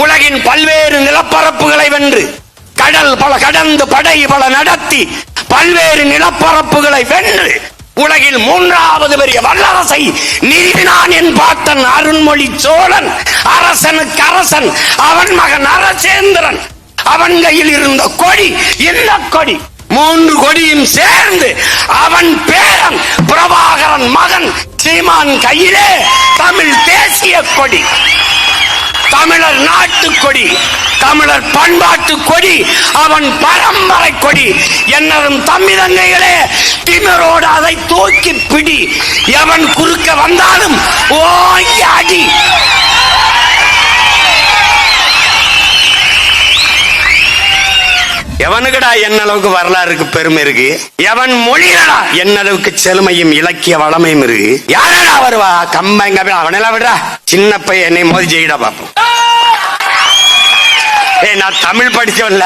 உலகின் பல்வேறு நிலப்பரப்புகளை வென்று, கடல் பல கடந்து, படை பல நடத்தி, பல்வேறு நிலப்பரப்புகளை வென்று உலகில் 3வது பெரிய வல்லரசை நிறுவினான் என் பாட்டன் அருண்மொழி சோழன். அரசனுக்கு அரசன், அவன் மகன் அரசேந்திரன். அவன் கையில் இருந்த கொடி இந்த கொடி. 3 கொடியும் சேர்ந்து அவன் பேரன் பிரபாகரன் மகன் சீமான் கையிலே தமிழ் தேசிய கொடி, தமிழர் நாட்டு கொடி, தமிழர் பண்பாட்டு கொடி, அவன் பரம்பரை கொடி. என்னரும் தம்பி தங்கைகளே, திமிரோடு அதை தூக்கி பிடி. எவன் குறுக்க வந்தாலும் ஓங்கி அடி. எவனுக்குடா என்ன அளவுக்கு வரலாறுக்கு பெருமை இருக்கு? எவன் மொழிகளா என்ன அளவுக்கு செழுமையும் இலக்கிய வளமையும் இருக்கு? யாரடா வருவா? கம்பங்க அவனெல்லாம் விடுறா. சின்ன பையன் என்னை மோதி ஜெயிடா பாப்போம். நான் தமிழ் படிச்சவன்ல,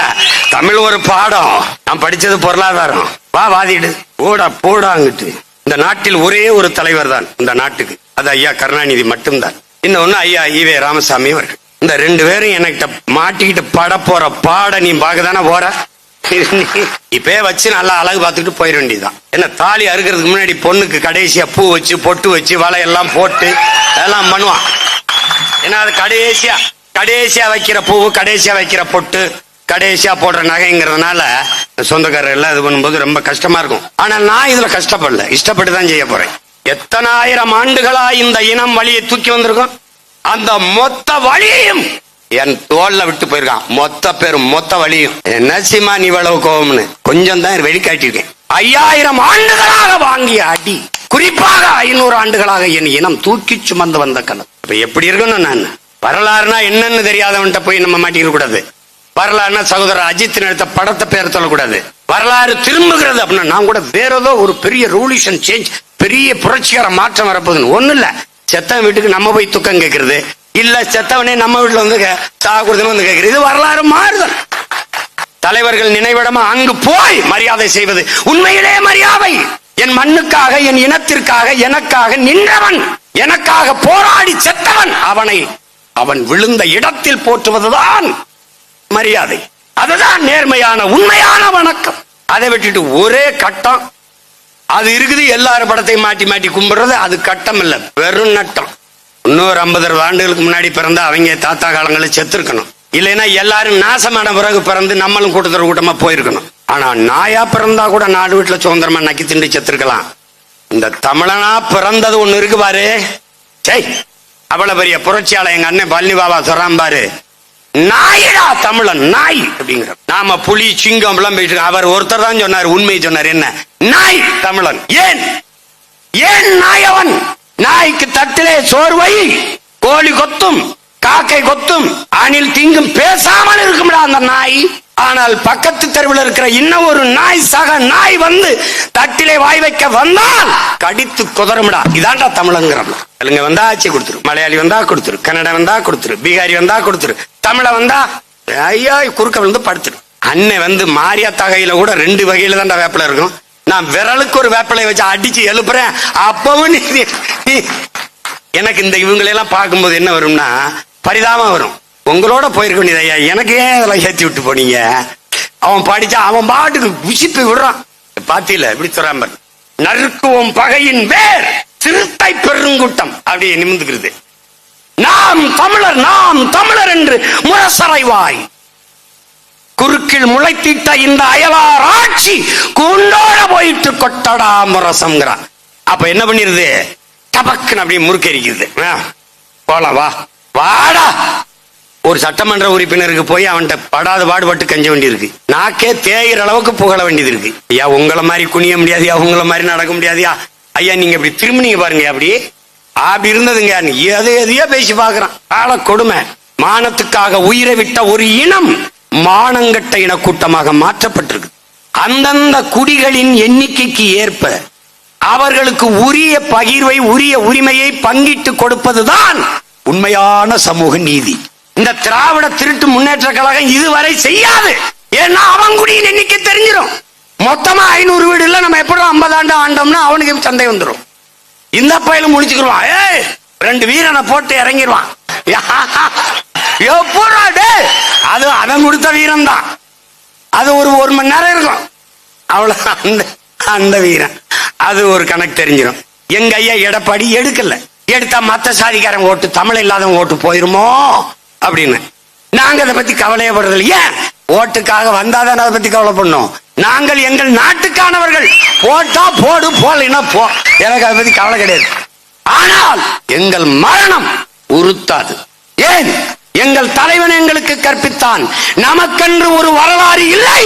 தமிழ் ஒரு பாடம். நான் படிச்சது பொருளாதாரம். வா வாதிடு, போடா போடாங்கிட்டு. இந்த நாட்டில் ஒரே ஒரு தலைவர் தான் இந்த நாட்டுக்கு, அது ஐயா கருணாநிதி மட்டும்தான். இன்னொன்னு ஐயா ஈவே ராமசாமி அவர்கள். இந்த 2 பேரும் எனக்கு மாட்டிக்கிட்டு பட போற பாட நீ பாக்கதானே போற. இப்பே வச்சு நல்லா அழகு பார்த்துக்கிட்டு போயிட வேண்டியதுதான். என்ன தாலி அறுக்கிறதுக்கு முன்னாடி பொண்ணுக்கு கடைசியா பூ வச்சு பொட்டு வச்சு வலையெல்லாம் போட்டு அதெல்லாம் பண்ணுவான். ஏன்னா அது கடைசியா வைக்கிற பூ, கடைசியா வைக்கிற பொட்டு, கடைசியா போடுற நகைங்கிறதுனால சொந்தக்காரர் எல்லாம் இது பண்ணும்போது ரொம்ப கஷ்டமா இருக்கும். ஆனா நான் இதுல கஷ்டப்படல, இஷ்டப்பட்டு தான் செய்ய போறேன். எத்தனை ஆயிரம் ஆண்டுகளா இந்த இனம் வழியை தூக்கி வந்திருக்கோம். அந்த மொத்த வழியையும் என் தோல்ல விட்டு போயிருக்கான். மொத்த பேரும் மொத்த வழியும். என்ன சீமா நீ இவ்வளவு கோபம்னு கொஞ்சம் தான் வெளிக்காட்டியிருக்கேன். 5000 ஆண்டுகளாக வாங்கிய அடி, குறிப்பாக 500 ஆண்டுகளாக என் இனம் தூக்கி சுமந்து வந்த கணம். இப்ப எப்படி இருக்கணும்? நான் வரலாறுனா என்னன்னு தெரியாதவன்ட்ட போய் நம்ம மாட்டிக்க கூடாது. வரலாறுனா சகோதரர் அஜித் எடுத்த படத்தை பேர் சொல்லக்கூடாது. வரலாறு திரும்புகிறது அப்படின்னா நான் கூட வேற ஏதோ ஒரு பெரிய ரூலிஷன் சேஞ்ச், பெரிய புரட்சிகர மாற்றம் வரப்போகுதுன்னு ஒண்ணு இல்ல. செத்தவன் வீட்டுக்கு நம்ம போய் துக்கம் கேட்கறது இல்ல, செத்தவனே நம்ம வீட்டுல வந்து சாகுறதுன்னு வந்து கேட்கறது. இது வரலாறு மாறுதல். தலைவர்கள் நினைவிடமா அங்கு போய் மரியாதை செய்வது உண்மையிலே மரியாதை. என் மண்ணுக்காக, என் இனத்திற்காக, எனக்காக நின்றவன், எனக்காக போராடி செத்தவன், அவன் விழுந்த இடத்தில் போற்றுவதுதான் மரியாதை. அதுதான் நேர்மையான உண்மையான வணக்கம். அதை விட்டுட்டு ஒரே கட்டம் அது இருக்குது, எல்லாரும் படத்தையும் மாட்டி மாட்டி கும்பிடுறது, அது கட்டம் இல்ல, வெறும் நட்டம். இன்னொரு 50 ஆண்டுகளுக்கு முன்னாடி பிறந்தா அவங்க தாத்தா காலங்களில் செத்துருக்கணும். இல்லைன்னா எல்லாரும் நாசமான பிறகு பிறந்து நம்மளும் கூட்டமா போயிருக்கணும். ஆனா நாயா பிறந்தா கூட நாடு வீட்டுல சுதந்திரமா நக்கி திண்டு செத்துருக்கலாம். இந்த தமிழனா பிறந்தது ஒண்ணு இருக்கு பாரு. சை, அவ்வளவு பெரிய புரட்சியாளர் எங்க அண்ணன் பழனி பாபா சொல்றான் பாரு, நாயிடா தமிழன், நாய் அப்படிங்கிற. நாம புலி சிங்கம் எல்லாம் போயிட்டு, அவர் ஒருத்தர் தான் சொன்னார், உண்மையை சொன்னார். என்ன நாய் தமிழன்? ஏன் நாயவன்? நாய்க்கு தட்டிலே சோர்வை, கோழி கொத்தும், காக்கை கொத்தும், அணில் திங்கும், பேசாமல் இருக்கும்டா அந்த நாய். ஆனால் பக்கத்து தெருவில் இருக்கிற இன்னும் ஒரு நாய், சக நாய் வந்து தட்டிலே வாய் வைக்க வந்தால் கடித்து குதறும்டா. இதான்டா தமிழங்கிறோம். தெலுங்கு வந்தா ஆட்சி கொடுத்துரு, மலையாளி வந்தா கொடுத்துரு, கன்னடம் வந்தா கொடுத்துரு, பீகாரி வந்தா கொடுத்துரு, தமிழ வந்தா ஐயா குறுக்க வந்து படுத்துரு. அன்னை வந்து மாரியாத்தா கையில கூட 2 வகையில தான்டா வேப்பில இருக்கும். நான் விரலுக்கு ஒரு வேப்பிலை வச்சு அடிச்சு எழுப்புறேன். அப்பவும் எனக்கு இந்த இவங்களெல்லாம் பார்க்கும்போது என்ன வரும்னா பரிதாபம் வரும். உங்களோட போயிருக்க வேண்டியது ஐயா, எனக்கு ஏன் இதெல்லாம் ஏற்றி விட்டு போனீங்க? அவன் படிச்சா அவன் பாட்டுக்கு விசிப்பு விடுறான். பாத்தியில இப்படி சொல்றான், நறுக்குவோம் பகையின் வேர் சிறுத்தை பெருங்கூட்டம் அப்படியே நிமிந்துக்கிறது. நாம் தமிழர் என்று முரசறைவாய் குறுக்கில் முளைத்திட்ட இந்த அயலார் ஆட்சி குண்டோட போயிட்டு கொட்டடா முரசம்ங்கிறான். அப்ப என்ன பண்ணிருது? டபக்குன்னு அப்படியே முறுக்கரிக்குது. போலாம் வா வாடா. ஒரு சட்டமன்ற உறுப்பினருக்கு போய் அவன்கிட்ட படாத பாடுபட்டு கஞ்ச வேண்டியிருக்கு. நாக்கே தேயிற அளவுக்கு புகழ வேண்டியது இருக்கு. ஐயா உங்களை மாதிரி குனிய முடியாதியா, உங்களை மாதிரி நடக்க முடியாதியா, ஐயா நீங்க இப்படி திரும்பினீங்க பாருங்க, அப்படி இருந்ததுங்க. எதையோ பேசி பாக்குறான். கால கொடுமை. மானத்துக்காக உயிரை விட்ட ஒரு இனம் மானங்கட்ட இன கூட்டமாக மாற்றப்பட்டிருக்கு. அந்தந்த குடிகளின் எண்ணிக்கைக்கு ஏற்ப அவர்களுக்கு உரிய பகிர்வை, உரிய உரிமையை பங்கிட்டு கொடுப்பதுதான் உண்மையான சமூக நீதி. இந்த திராவிட திருட்டு முன்னேற்ற கழகம் இதுவரை செய்யாது. ஏன்னா அவன் குடியின் எண்ணிக்கை தெரிஞ்சிடும். மொத்தமா 500 வீடு இல்ல, நம்ம எப்படி 50 ஆண்டு ஆண்டோம்னா அவனுக்கு சந்தை வந்துடும். இந்த பயிலும் முடிச்சுக்கிடுவான். 2 வீரனை போட்டு இறங்கிடுவான். அது அவன் கொடுத்த வீரம் தான். அது ஒரு மணி நேரம் இருக்கும் அவ்வளவு. அந்த வீரம் அது ஒரு கணக்கு தெரிஞ்சிடும். எங்க ஐயா எடப்பாடி எடுக்கல, எடுத்தா மத்த சாதிக்காரன் ஓட்டு தமிழ் இல்லாதவங்க ஓட்டு போயிருமோ அப்படின்னு. நாங்க அதை பத்தி கவலையப்படுறது ஏன்? ஓட்டுக்காக வந்தாதான் அதை பத்தி கவலை பண்ணோம். நாங்கள் எங்கள் நாட்டுக்கானவர்கள், போட்டா போடு, போடலைன்னா போ, எனக்கு அதை பத்தி கவலை கிடையாது. ஆனால் எங்கள் மரணம் உறுத்தாது. ஏன்? எங்கள் தலைவன் எங்களுக்கு கற்பித்தான், நமக்கென்று ஒரு வரலாறு இல்லை.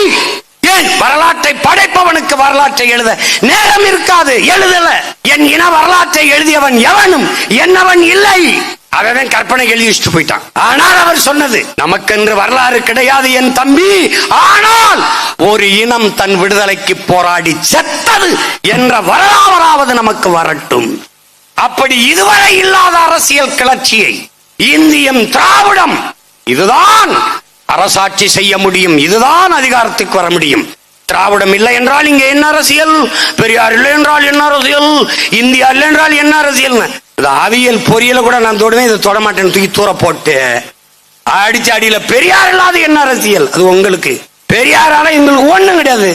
ஏன்? வரலாற்றை படைப்பவனுக்கு வரலாற்றை எழுத நேரம் இருக்காது, எழுதல. என் இன வரலாற்றை எழுதியவன் எவனும் என்னவன் இல்லை. அவன் கற்பனை எழுதி வச்சுட்டு போயிட்டான். ஆனால் அவர் சொன்னது, நமக்கென்று வரலாறு கிடையாது என் தம்பி, ஆனால் ஒரு இனம் தன் விடுதலைக்கு போராடி செத்தது என்ற வரலாறாவது நமக்கு வரட்டும். அப்படி இதுவரை இல்லாத அரசியல் கிளர்ச்சியை இந்தியம், திராவிடம், இதுதான் அரசாட்சி செய்ய முடியும், இதுதான் அதிகாரத்துக்கு வர முடியும். திராவிடம் இல்லை என்றால் இங்க என்ன அரசியல்? பெரியார் இல்லை என்றால் என்ன அரசியல்? இந்தியா இல்லை என்றால் என்ன அரசியல்? அவியல் பொரியல கூட நான் தொடுவேன், இதை தொட மாட்டேன்னு தூக்கி தூர போட்டு அடிச்சு அடியில பெரியார் இல்லாத என்ன அரசியல்? அது உங்களுக்கு. பெரியாரால எங்களுக்கு ஒண்ணும் கிடையாது,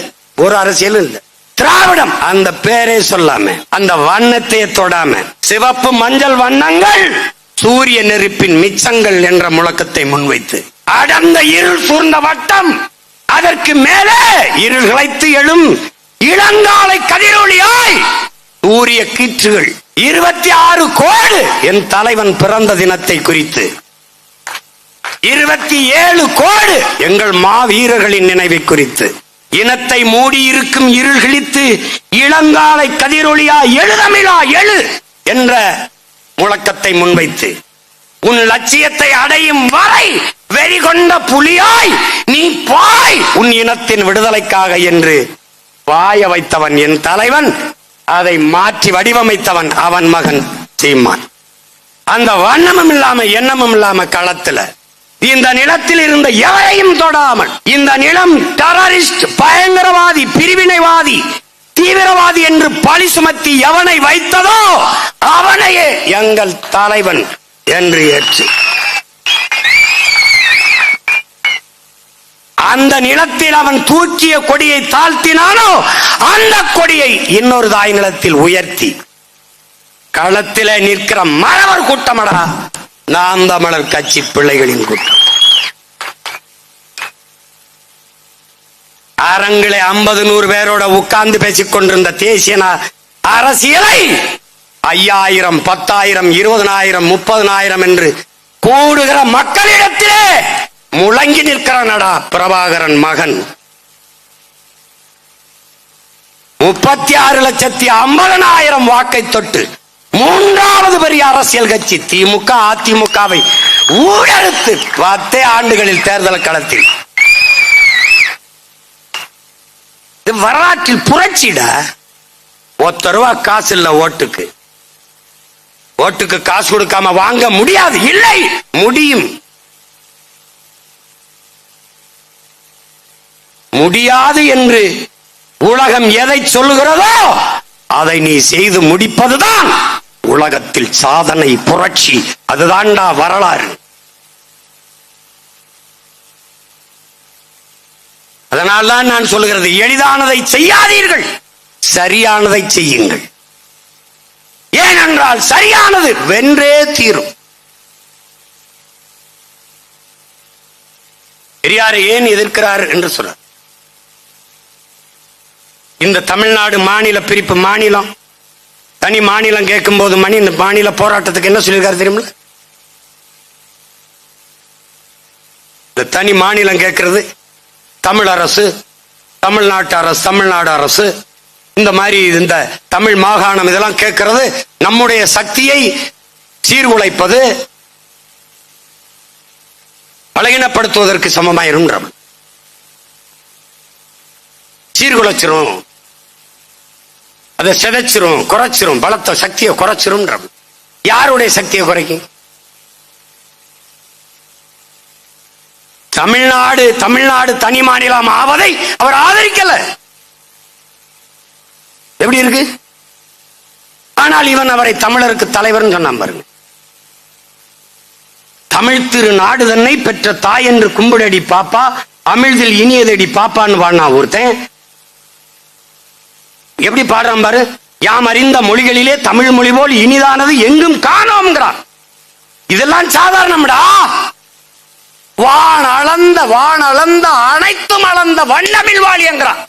ஒரு அரசியல் இல்லை. திராவிடம் அந்த பேரே சொல்லாம, அந்த வண்ணத்தை தொடாம, சிவப்பு மஞ்சள் வண்ணங்கள் சூரிய நெருப்பின் மிச்சங்கள் என்ற முழக்கத்தை முன்வைத்து அடர்ந்த இருள் சூழ்ந்த வட்டம், அதற்கு மேலே இருள் கிளைத்து எழும் இளங்காலை கதிரொளியாய் சூரிய கீற்றுகள் 26 கோடி என் தலைவன் பிறந்த தினத்தை குறித்து, 27 கோடி எங்கள் மாவீரர்களின் நினைவை குறித்து, இனத்தை மூடி இருக்கும் இருள் கிழித்து இளங்காலை கதிரொளியா எழுதமிழா எழு என்ற முழக்கத்தை முன்வைத்து, உன் லட்சியத்தை அடையும் வரை வெறி கொண்ட புலியாய் நீ பாய் உன் இனத்தின் விடுதலைக்காக என்று வாய வைத்தவன் என் தலைவன். அதை மாற்றி வடிவமைத்தவன் அவன் மகன் சீமான். அந்த வண்ணமும் இல்லாம எண்ணமும் இல்லாம களத்துல இந்த நிலத்தில் இருந்த எவரையும் தொடாமல், இந்த நிலம் டெரரிஸ்ட், பயங்கரவாதி, பிரிவினைவாதி, தீவிரவாதி என்று பழி சுமத்தி எவனை வைத்ததோ அவனையே எங்கள் தலைவன் என்று ஏற்று அந்த நிலத்தில் அவன் தூக்கிய கொடியை தாழ்த்தினானோ அந்த கொடியை இன்னொரு தாய் நிலத்தில் உயர்த்தி களத்திலே நிற்கிற மழவர் கூட்டமடா நாம் தமிழர் கட்சி பிள்ளைகளின் கூட்டம். அரங்கிலே 50-100 பேரோட உட்கார்ந்து பேசிக் கொண்டிருந்த தேசிய அரசியலை 5000, 10,000, 20,000, 30,000 என்று கூடுகிற மக்களிடத்திலே முழங்கி நிற்கிறானடா பிரபாகரன் மகன். 36,50,000 வாக்கை தொட்டு 3வது பெரிய அரசியல் கட்சி திமுக அதிமுகவை ஊழலுத்து 10 ஆண்டுகளில் தேர்தல் களத்தில். வரலாற்றில் புரட்சிட. 1 ரூபா காசு இல்ல ஓட்டுக்கு. ஓட்டுக்கு காசு கொடுக்காம வாங்க முடியாது. இல்லை, முடியும். முடியாது என்று உலகம் எதை சொல்லுகிறதோ அதை நீ செய்து முடிப்பதுதான் உலகத்தில் சாதனை, புரட்சி. அதுதான்டா வரலாறு. அதனால்தான் நான் சொல்லுகிறது, எளிதானதை செய்யாதீர்கள், சரியானதை செய்யுங்கள். ஏனென்றால் சரியானது வென்றே தீரும். பெரியாரை ஏன் எதிர்க்கிறார் என்று சொல்றார். இந்த தமிழ்நாடு மாநில பிரிப்பு, மாநிலம் தனி மாநிலம் கேட்கும் போது இந்த மாநில போராட்டத்துக்கு என்ன சொல்லியிருக்காரு தெரியுமா? இந்த தனி மாநிலம் கேட்கிறது தமிழ் அரசு, தமிழ்நாட்டு அரசு, தமிழ்நாடு அரசு, இந்த மாதிரி இந்த தமிழ் மாகாணம் இதெல்லாம் கேட்கிறது நம்முடைய சக்தியை சீர்குலைப்பது, பலகீனப்படுத்துவதற்கு சமமாயிரும். சீர்குலைச்சிரும், அதை சிதைச்சிரும், குறைச்சிரும், பலத்த சக்தியை குறைச்சிரும். யாருடைய சக்தியை குறைக்கும்? தமிழ்நாடு தனி மாநிலம் ஆவதை அவர் ஆதரிக்கல. எப்படி இருக்கு? ஆனால் இவன் அவரை தமிழருக்கு தலைவர் சொன்னான் பாருங்க. தமிழ் திரு நாடு தன்னை பெற்ற தாய் என்று கும்பிடடி பாப்பா, அமிழ்தில் இனியதடி பாப்பான்னு பாடினா ஒருத்தன். எப்படி பாடுறான் பாரு. யாம் அறிந்த மொழிகளிலே தமிழ் மொழி போல் இனிதானது எங்கும் காணோம்ங்கிறான். இதெல்லாம் சாதாரணம்டா. வான் அளந்த அனைத்தும் அளந்த வண்ணமிழ் வாழியங்கிறான்.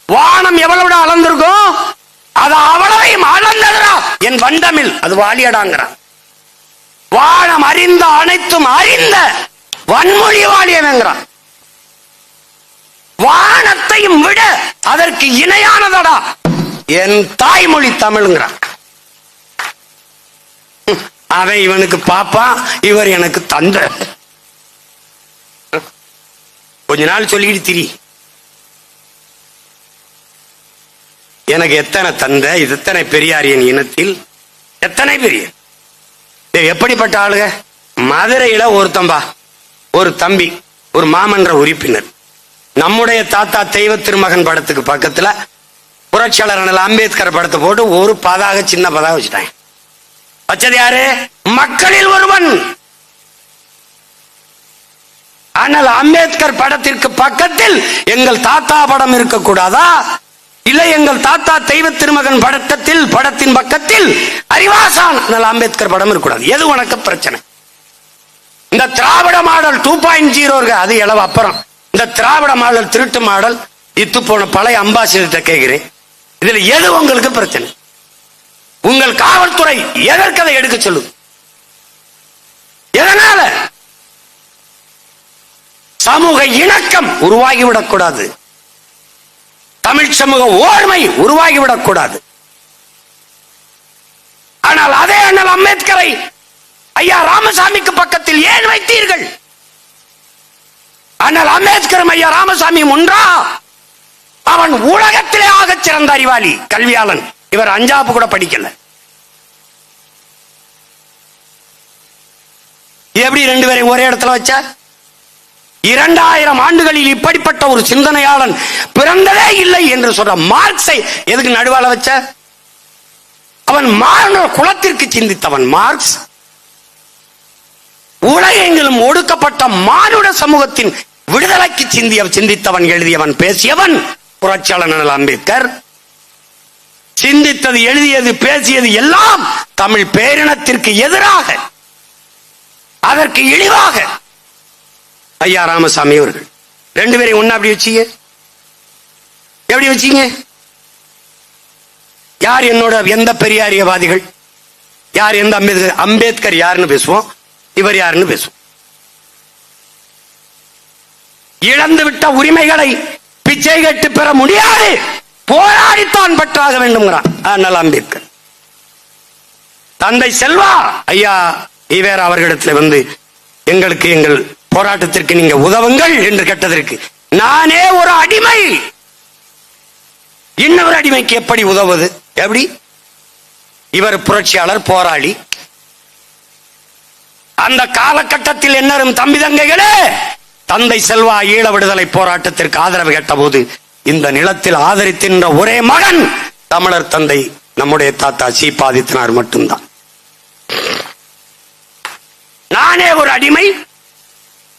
வானம் எவ்வளவு அளந்திருக்கும், அது அவ்வளவையும் அளந்ததுடா என் வண்டமில், அது வாழியடாங்கிறான். வானம் அறிந்த அனைத்தும் அறிந்த வன்மொழி வாழியங்கிறான். வானத்தையும் விட அதற்கு இணையானதடா என் தாய்மொழி தமிழ்ங்கிறான். அவன் இவனுக்கு பாப்பா, இவர் எனக்கு தந்தை. கொஞ்ச நாள் சொல்லிக்கிட்டு திரி. எனக்கு எத்தனை தந்தை, எத்தனை பெரியாரியன் இனத்தில் எத்தனை பெரிய எப்படிப்பட்ட ஆளுங்க. மதுரையில ஒருத்தம்பா, ஒரு தம்பி, ஒரு மாமன்ற உறுப்பினர், நம்முடைய தாத்தா தெய்வ திருமகன் படத்துக்கு பக்கத்துல புரட்சியாளர் அம்பேத்கர் படத்தை போட்டு ஒரு பதாக, சின்ன பதாக வச்சுட்டாங்க. வச்சது யாரு? மக்களில் ஒருவன். ஆனால் அம்பேத்கர் படத்திற்கு பக்கத்தில் எங்கள் தாத்தா படம் இருக்கக்கூடாதா? இல்லை, எங்கள் தாத்தா தெய்வ திருமகன் படத்தின் பக்கத்தில் அறிவாசான் அம்பேத்கர் படம் இருக்கக்கூடாது. எது உனக்கு பிரச்சனை? இந்த திராவிட மாடல் 2.0 அது எளவு. அப்புறம் இந்த திராவிட மாடல் திருட்டு மாடல், இத்து போன பழைய அம்பாசிடர்கிட்ட கேட்கிறேன், இதுல எது உங்களுக்கு பிரச்சனை? உங்கள் காவல்துறை எதற்கு அதை எடுக்க சொல்லுது? எதனால? சமூக இணக்கம் உருவாகிவிடக் கூடாது, தமிழ் சமூக ஓர்மை உருவாகிவிடக் கூடாது. ஆனால் அதே அண்ணல் அம்பேத்கரை ஐயா ராமசாமிக்கு பக்கத்தில் ஏன் வைத்தீர்கள்? அண்ணல் அம்பேத்கரும் ஐயா ராமசாமியும் ஒன்றா? அவன் உலகத்திலே ஆகச் சிறந்த அறிவாளி, கல்வியாளன். இவர் அஞ்சாப்பு கூட படிக்கல. எப்படி ரெண்டு பேரையும் ஒரே இடத்துல வச்சா? 2000 ஆண்டுகளில் இப்படிப்பட்ட ஒரு சிந்தனையாளன் பிறந்ததே இல்லை என்று சொல்ற மார்க்ஸை எதுக்கு நடுவால வச்ச? அவன் மானுட குலத்திற்கு சிந்தித்தவன் மார்க்ஸ். உலகெங்கிலும் ஒடுக்கப்பட்ட மானுட சமூகத்தின் விடுதலைக்கு சிந்தித்தவன், எழுதியவன், பேசியவன் புரட்சியாளர் அம்பேத்கர். சிந்தித்தது, எழுதியது, பேசியது எல்லாம் தமிழ் பேரினத்திற்கு எதிராக, அதற்கு இழிவாக ஐயா ராமசாமி அவர்கள். ரெண்டு பேரையும் ஒண்ணா அப்படி வச்சீங்க. எப்படி வச்சீங்க? யார் என்னோட எந்த பெரியாரியவாதிகள், யார் எந்த அம்பேத்கர்? அம்பேத்கர் யாருன்னு பேசுவோம், இவர் யாருன்னு பேசுவோம். இழந்துவிட்ட உரிமைகளை பிச்சை கட்டு பெற முடியாது, போராடித்தான் பெற்றாக வேண்டும்ங்கிறான் அண்ணல் அம்பேத்கர். தந்தை செல்வா ஐயா ஈவேரா அவர்களிடத்தில் வந்து எங்களுக்கு எங்கள் போராட்டத்திற்கு நீங்க உதவுங்கள் என்று கேட்டதற்கு, நானே ஒரு அடிமை, இன்னொரு அடிமைக்கு எப்படி உதவுவது? எப்படி? இவர் புரட்சியாளர், போராளி. அந்த காலகட்டத்தில் என்னரும் தம்பி தங்கைகளே, தந்தை செல்வா ஈழ விடுதலை போராட்டத்திற்கு ஆதரவு கேட்ட போது இந்த நிலத்தில் ஆதரித்தின்ற ஒரே மகன் தமிழர் தந்தை நம்முடைய தாத்தா சி. ஆதித்தனார் மட்டும்தான். நானே ஒரு அடிமை,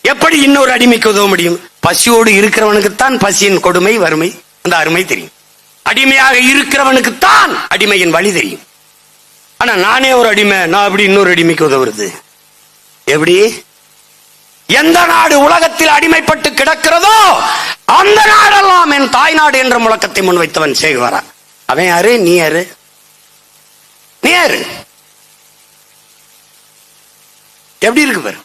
எப்படி இன்னொரு அடிமைக்கு உதவ முடியும்? பசியோடு இருக்கிறவனுக்குத்தான் பசியின் கொடுமை, வறுமை, அந்த அருமை தெரியும். அடிமையாக இருக்கிறவனுக்குத்தான் அடிமையின் வழி தெரியும். ஆனா நானே ஒரு அடிமை, நான் எப்படி இன்னொரு அடிமைக்கு உதவுறது? எப்படி? எந்த நாடு உலகத்தில் அடிமைப்பட்டு கிடக்கிறதோ அந்த நாடெல்லாம் என் தாய் நாடு என்ற முழக்கத்தை முன்வைத்தவன் சேகுவாரா. அவன் யாரு? நீ யாரு? நீ யாரு? எப்படி இருக்கு பாரு.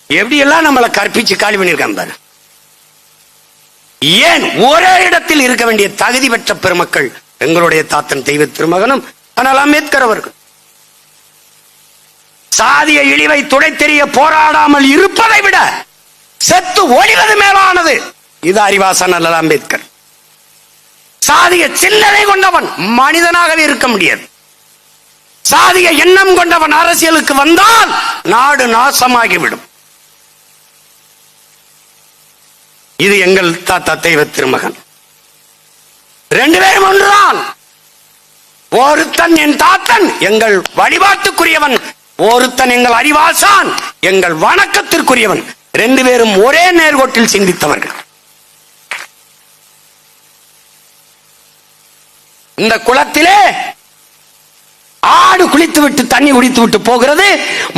எப்படி எல்லாம் நம்மளை கற்பிச்சு காலி பண்ணிருக்கான் பாரு. ஏன் ஒரே இடத்தில் இருக்க வேண்டிய தகுதி பெற்ற பெருமக்கள் எங்களுடைய தாத்தன் தெய்வ திருமகனும் ஆனால் அம்பேத்கர் அவர்கள். சாதிய இழிவை துடை தெரிய போராடாமல் இருப்பதை விட செத்து ஒழிவது மேலானது. இது அறிவாசன் அல்ல அம்பேத்கர். சாதிய சிந்தனை கொண்டவன் மனிதனாகவே இருக்க முடியாது. சாதிய எண்ணம் கொண்டவன் அரசியலுக்கு வந்தால் நாடு நாசமாகிவிடும். இது எங்கள் தாத்தா தெய்வ திருமகன். ரெண்டு பேரும் ஒன்றுதான். ஒருத்தன் என் தாத்தன் எங்கள் வழிபாட்டுக்குரியவன், ஒருத்தன் எங்கள் அறிவாசான் எங்கள் வணக்கத்திற்குரியவன். 2 பேரும் ஒரே நேர்கோட்டில் சிந்தித்தவர்கள். இந்த குளத்திலே ஆடு குளித்து விட்டு தண்ணி குடித்து விட்டு போகிறது,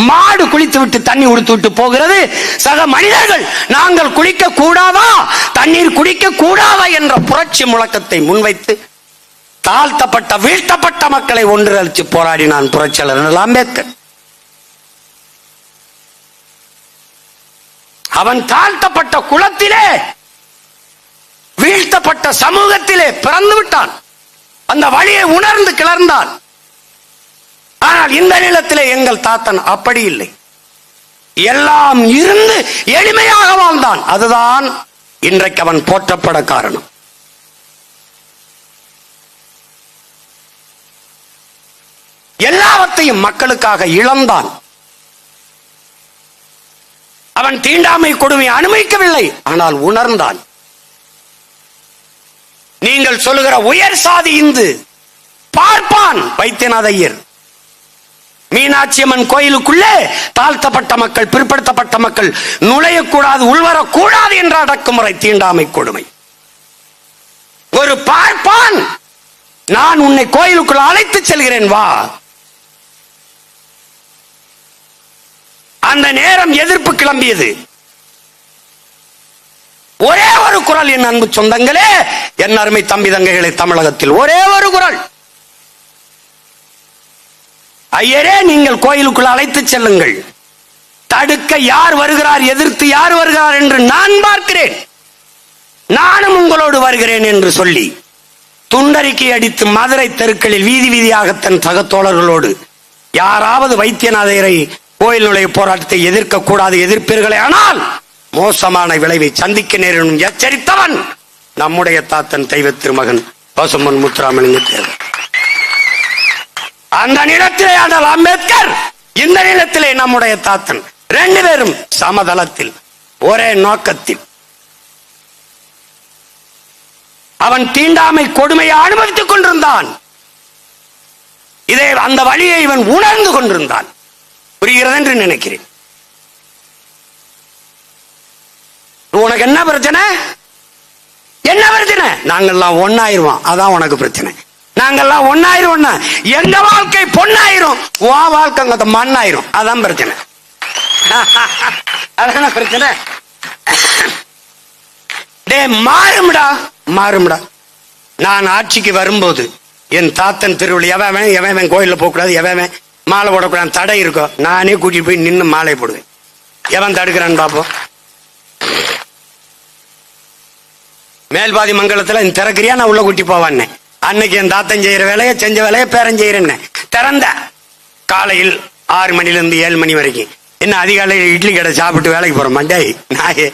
மாடு குளித்து விட்டு தண்ணி குடித்து விட்டு போகிறது. சக மனிதர்கள் நாங்கள் குளிக்க கூடாதா, தண்ணீர் குடிக்க கூடாதா என்ற புரட்சி முழக்கத்தை முன்வைத்து தாழ்த்தப்பட்ட வீழ்த்தப்பட்ட மக்களை ஒன்றிணைத்து போராடினான் புரட்சியாளர் அம்பேத்கர். அவன் தாழ்த்தப்பட்ட குளத்திலே வீழ்த்தப்பட்ட சமூகத்திலே பிறந்து விட்டான். அந்த வழியை உணர்ந்து கிளர்ந்தான். ஆனால் இந்த நிலத்திலே எங்கள் தாத்தன் அப்படி இல்லை. எல்லாம் இருந்து எளிமையாக வாழ்ந்தான். அதுதான் இன்றைக்கு அவன் போற்றப்பட காரணம். எல்லாவற்றையும் மக்களுக்காக இழந்தான். அவன் தீண்டாமை கொடுமை அனுமதிக்கவில்லை, ஆனால் உணர்ந்தான். நீங்கள் சொல்லுகிற உயர் சாதி இந்து பார்ப்பான் வைத்தியநாத ஐயர். மீனாட்சி அம்மன் கோயிலுக்குள்ளே தாழ்த்தப்பட்ட மக்கள், பிற்படுத்தப்பட்ட மக்கள் நுழையக்கூடாது, உள்வரக்கூடாது என்ற அடக்குமுறை, தீண்டாமை கொடுமை. ஒரு பார்ப்பான், நான் உன்னை கோயிலுக்குள் அழைத்து செல்கிறேன் வா. அந்த நேரம் எதிர்ப்பு கிளம்பியது. ஒரே ஒரு குரல் என் அன்பு சொந்தங்களே, என் அருமை தம்பி தங்கைகளை, தமிழகத்தில் ஒரே ஒரு குரல், ஐயரே நீங்கள் கோயிலுக்குள் அழைத்து செல்லுங்கள், தடுக்க யார் வருகிறார், எதிர்த்து யார் வருகிறார் என்று நான் பார்க்கிறேன், நானும் உங்களோடு வருகிறேன் என்று சொல்லி துண்டறிக்கை அடித்து மதுரை தெருக்களில் வீதி வீதியாக தன் சகத்தோழர்களோடு யாராவது வைத்தியநாதரை கோயில் நுழைய போராட்டத்தை எதிர்க்க கூடாது, எதிர்ப்பீர்களே ஆனால் மோசமான விளைவை சந்திக்க நேரிடும் எச்சரித்தவன் நம்முடைய தாத்தன் தெய்வ திருமகன் பசும்பொன் முத்துராமலிங்க தேவர். அந்த நிலத்திலே ஆனால் அம்பேத்கர், இந்த நிலத்திலே நம்முடைய தாத்தன், 2 பேரும் சமதளத்தில் ஒரே நோக்கத்தில். அவன் தீண்டாமை கொடுமையை அனுபவித்துக் கொண்டிருந்தான். இதை அந்த வழியை இவன் உணர்ந்து கொண்டிருந்தான். புரிகிறது என்று நினைக்கிறேன். உனக்கு என்ன பிரச்சனை, என்ன பிரச்சனை? நாங்கெல்லாம் ஒன்னாயிருவோம், அதான் உனக்கு பிரச்சனை. நாங்கெல்லாம் ஒன்னாயிரும், எங்க வாழ்க்கை பொண்ணாயிரும், உன் வாழ்க்கை மண்ணாயிரும், அதான் பிரச்சனை. அதான பிரச்சனை. டே மாறும்டா, மாறும்டா. நான் ஆட்சிக்கு வரும்போது என் தாத்தன் திருவிழா எவன் கோயில்ல போக கூடாது, எவன் மாலை போடக்கூடாது தடை இருக்கும், நானே கூட்டிட்டு போய் நின்று மாலை போடுவேன். எவன் தடுக்கிறான்னு பாப்போம். மேல்பாதி மங்கலத்துல திறக்கிறியா, நான் உள்ள கூட்டி போவான்னு. அன்னைக்கு என் தாத்தன் செய்யற வேலையை செஞ்ச வேலையை பேரன் செய்யறேன்னு திறந்த காலையில் 6 மணிலிருந்து 7 மணி வரைக்கும். என்ன அதிகாலையில் இட்லி கடை சாப்பிட்டு வேலைக்கு போறோம் மண்டாய் நாயே